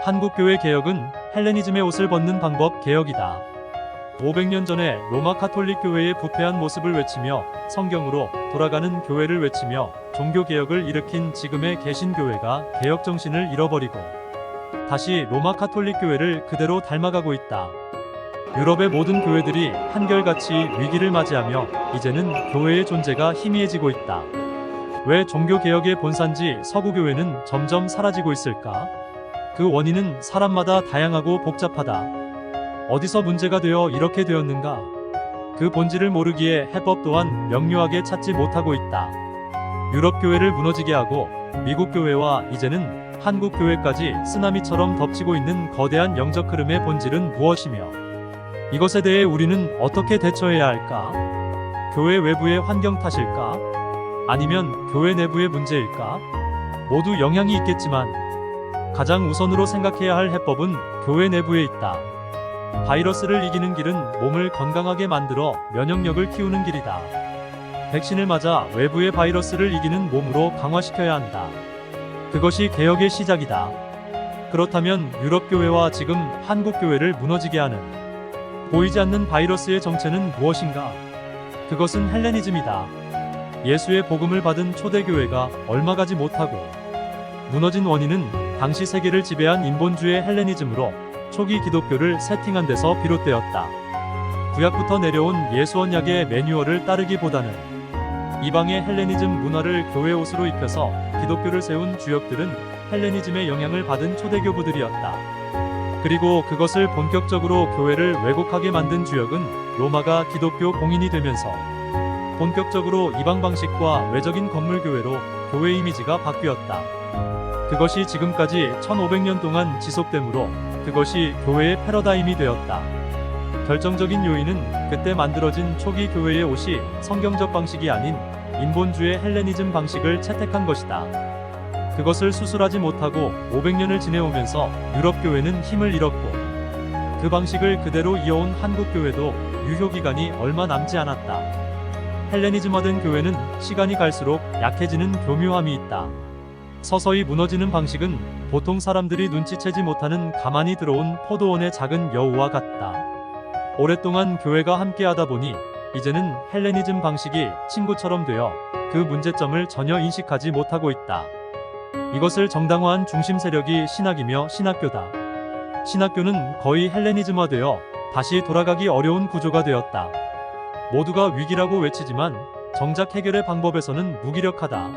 한국교회 개혁은 헬레니즘의 옷을 벗는 방법 개혁이다. 500년 전에 로마 가톨릭 교회의 부패한 모습을 외치며 성경으로 돌아가는 교회를 외치며 종교개혁을 일으킨 지금의 개신교회가 개혁 정신을 잃어버리고 다시 로마 가톨릭 교회를 그대로 닮아가고 있다. 유럽의 모든 교회들이 한결같이 위기를 맞이하며 이제는 교회의 존재가 희미해지고 있다. 왜 종교개혁의 본산지 서구교회는 점점 사라지고 있을까? 그 원인은 사람마다 다양하고 복잡하다. 어디서 문제가 되어 이렇게 되었는가? 그 본질을 모르기에 해법 또한 명료하게 찾지 못하고 있다. 유럽 교회를 무너지게 하고 미국 교회와 이제는 한국 교회까지 쓰나미처럼 덮치고 있는 거대한 영적 흐름의 본질은 무엇이며 이것에 대해 우리는 어떻게 대처해야 할까? 교회 외부의 환경 탓일까? 아니면 교회 내부의 문제일까? 모두 영향이 있겠지만 가장 우선으로 생각해야 할 해법은 교회 내부에 있다. 바이러스를 이기는 길은 몸을 건강하게 만들어 면역력을 키우는 길이다. 백신을 맞아 외부의 바이러스를 이기는 몸으로 강화시켜야 한다. 그것이 개혁의 시작이다. 그렇다면 유럽 교회와 지금 한국 교회를 무너지게 하는 보이지 않는 바이러스의 정체는 무엇인가? 그것은 헬레니즘이다. 예수의 복음을 받은 초대교회가 얼마 가지 못하고 무너진 원인은 당시 세계를 지배한 인본주의 헬레니즘으로 초기 기독교를 세팅한 데서 비롯되었다. 구약부터 내려온 예수언약의 매뉴얼을 따르기보다는 이방의 헬레니즘 문화를 교회 옷으로 입혀서 기독교를 세운 주역들은 헬레니즘의 영향을 받은 초대교부들이었다. 그리고 그것을 본격적으로 교회를 왜곡하게 만든 주역은 로마가 기독교 공인이 되면서 본격적으로 이방 방식과 외적인 건물교회로 교회 이미지가 바뀌었다. 그것이 지금까지 1500년 동안 지속되므로 그것이 교회의 패러다임이 되었다. 결정적인 요인은 그때 만들어진 초기 교회의 옷이 성경적 방식이 아닌 인본주의 헬레니즘 방식을 채택한 것이다. 그것을 수술하지 못하고 500년을 지내오면서 유럽 교회는 힘을 잃었고 그 방식을 그대로 이어온 한국 교회도 유효기간이 얼마 남지 않았다. 헬레니즘화된 교회는 시간이 갈수록 약해지는 교묘함이 있다. 서서히 무너지는 방식은 보통 사람들이 눈치채지 못하는 가만히 들어온 포도원의 작은 여우와 같다. 오랫동안 교회가 함께하다 보니 이제는 헬레니즘 방식이 친구처럼 되어 그 문제점을 전혀 인식하지 못하고 있다. 이것을 정당화한 중심 세력이 신학이며 신학교다. 신학교는 거의 헬레니즘화되어 다시 돌아가기 어려운 구조가 되었다. 모두가 위기라고 외치지만 정작 해결의 방법에서는 무기력하다.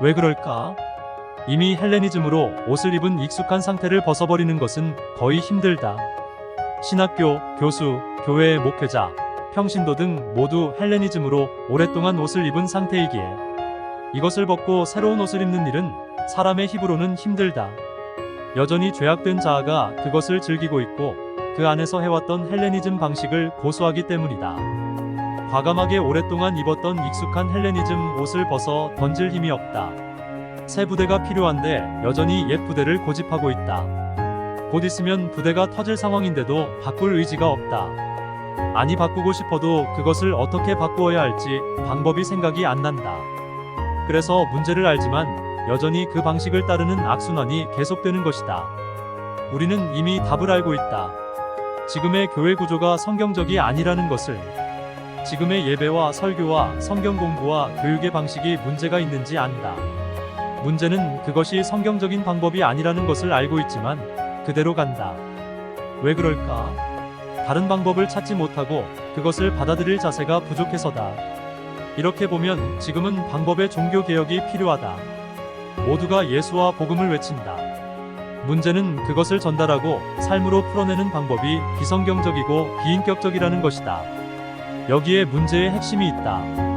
왜 그럴까? 이미 헬레니즘으로 옷을 입은 익숙한 상태를 벗어버리는 것은 거의 힘들다. 신학교, 교수, 교회의 목회자, 평신도 등 모두 헬레니즘으로 오랫동안 옷을 입은 상태이기에 이것을 벗고 새로운 옷을 입는 일은 사람의 힘으로는 힘들다. 여전히 죄악된 자아가 그것을 즐기고 있고 그 안에서 해왔던 헬레니즘 방식을 고수하기 때문이다. 과감하게 오랫동안 입었던 익숙한 헬레니즘 옷을 벗어 던질 힘이 없다. 새 부대가 필요한데 여전히 옛 부대를 고집하고 있다. 곧 있으면 부대가 터질 상황인데도 바꿀 의지가 없다. 아니 바꾸고 싶어도 그것을 어떻게 바꾸어야 할지 방법이 생각이 안 난다. 그래서 문제를 알지만 여전히 그 방식을 따르는 악순환이 계속되는 것이다. 우리는 이미 답을 알고 있다. 지금의 교회 구조가 성경적이 아니라는 것을. 지금의 예배와 설교와 성경 공부와 교육의 방식이 문제가 있는지 안다. 문제는 그것이 성경적인 방법이 아니라는 것을 알고 있지만 그대로 간다. 왜 그럴까? 다른 방법을 찾지 못하고 그것을 받아들일 자세가 부족해서다. 이렇게 보면 지금은 방법의 종교개혁이 필요하다. 모두가 예수와 복음을 외친다. 문제는 그것을 전달하고 삶으로 풀어내는 방법이 비성경적이고 비인격적이라는 것이다. 여기에 문제의 핵심이 있다.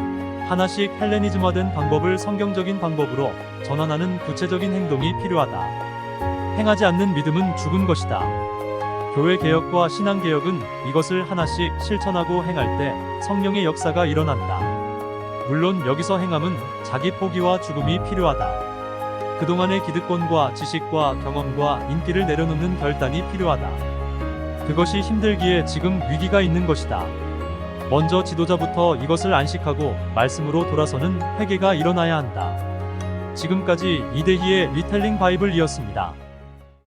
하나씩 헬레니즘화된 방법을 성경적인 방법으로 전환하는 구체적인 행동이 필요하다. 행하지 않는 믿음은 죽은 것이다. 교회 개혁과 신앙 개혁은 이것을 하나씩 실천하고 행할 때 성령의 역사가 일어난다. 물론 여기서 행함은 자기 포기와 죽음이 필요하다. 그동안의 기득권과 지식과 경험과 인기를 내려놓는 결단이 필요하다. 그것이 힘들기에 지금 위기가 있는 것이다. 먼저 지도자부터 이것을 안식하고 말씀으로 돌아서는 회개가 일어나야 한다. 지금까지 이대희의 리텔링 바이블이었습니다.